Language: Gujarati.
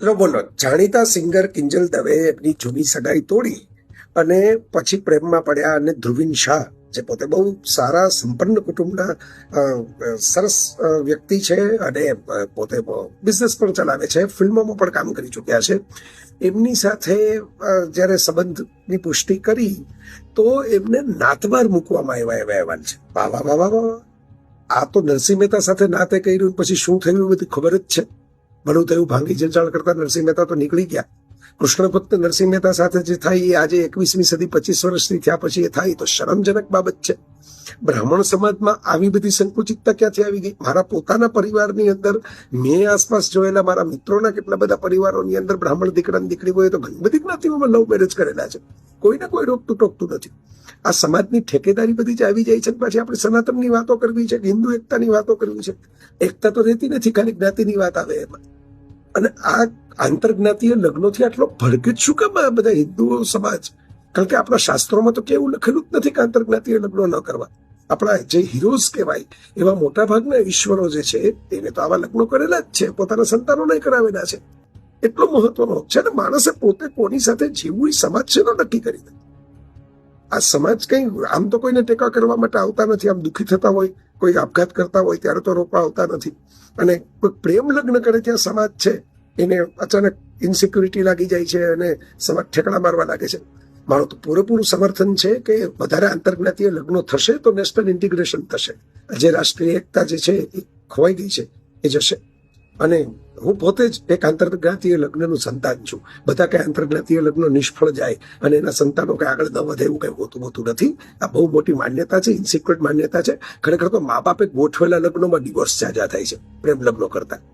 તો બોલો, જાણીતા સિંગર કિંજલ દવે એમની જૂની સગાઈ તોડી અને પછી પ્રેમમાં પડ્યા અને ધ્રુવીન શાહ જે પોતે બહુ સારા સંપન્ન કુટુંબના સરસ વ્યક્તિ છે અને પોતે બિઝનેસ પણ ચલાવે છે, ફિલ્મોમાં પણ કામ કરી ચૂક્યા છે. એમની સાથે જ્યારે સંબંધની પુષ્ટિ કરી તો એમને નાતબાર મૂકવામાં આવ્યા એવા અહેવાલ છે. વાહ વાહ વાહ વાહ વાહ! આ તો નરસિંહ મહેતા સાથે નાતે કર્યું પછી શું થયું એ બધી ખબર જ છે. ભલું થયું ભાંગી જંજાળ કરતા નરસિંહ મહેતા તો નીકળી ગયા. કૃષ્ણ ભક્ત નરસિંહ મહેતા સાથે જે થાય એ આજે 21મી સદી 25 વર્ષની થયા પછી એ થાય તો શરમજનક બાબત છે. બ્રાહ્મણ સમાજમાં આવી બધી સંકુચિતતા ક્યાંથી આવી ગઈ? મારા પોતાના પરિવારની અંદર મેં આસપાસ જોયેલા મારા મિત્રોના કેટલા બધા પરિવારોની અંદર બ્રાહ્મણ દીકરા દીકરી હોય તો ઘણી બધી જ્ઞાતિઓમાં લવ મેરેજ કરેલા છે. કોઈને કોઈ રોકતું ટોકતું નથી. આ સમાજની ઠેકેદારી બધી જ આવી જાય છે. પછી આપણે સનાતનની વાતો કરવી છે, હિન્દુ એકતાની વાતો કરવી છે. એકતા તો રહેતી નથી, ખાલી જ્ઞાતિની વાત આવે એમાં. અને આ આંતરજ્ઞાતીય લગ્નોથી આટલો ભડકે જ શું કામ આ બધા હિન્દુઓ સમાજ? કારણ કે આપણા શાસ્ત્રોમાં તો કેવું લખેલું જ નથી કે આંતરજ્ઞાતીય લગ્નો ન કરવા. આપણા જે હીરોઝ કહેવાય એવા મોટા ભાગના ઈશ્વરો જે છે એને તો આવા લગ્નો કરેલા જ છે, પોતાના સંતાનોને કરાવેલા છે. એટલો મહત્વનો છે ને માણસે પોતે કોની સાથે જીવવું એ સમાજ છે નક્કી કરી દે. આ સમાજ કઈ આમ તો કોઈને ટેકા કરવા માટે આવતા નથી. આમ દુઃખી થતા હોય, કોઈ આપઘાત કરતા હોય ત્યારે તો રોકવા આવતા નથી. અને કોઈ પ્રેમ લગ્ન કરે ત્યાં સમાજ છે એને અચાનક ઇન્સિક્યુરિટી લાગી જાય છે અને સમાજ ઠેકડા મારવા લાગે છે. મારું તો પૂરેપૂરું સમર્થન છે કે વધારે આંતરજ્ઞાતીય લગ્નો થશે તો નેશનલ ઇન્ટિગ્રેશન થશે. જે રાષ્ટ્રીય એકતા જે છે એ ખોવાઈ ગઈ છે એ જશે. અને હું પોતે જ એક આંતરજ્ઞાતીય લગ્નનું સંતાન છું. બધા કઈ આંતરજ્ઞાતીય લગ્ન નિષ્ફળ જાય અને એના સંતાનો કઈ આગળ ન વધે એવું કઈ હોતું નથી. આ બહુ મોટી માન્યતા છે, ઇન્સિક્યુરેટ માન્યતા છે. ખરેખર તો મા બાપે ગોઠવેલા લગ્નોમાં ડિવોર્સ જાજા થાય છે પ્રેમ લગ્નો કરતા.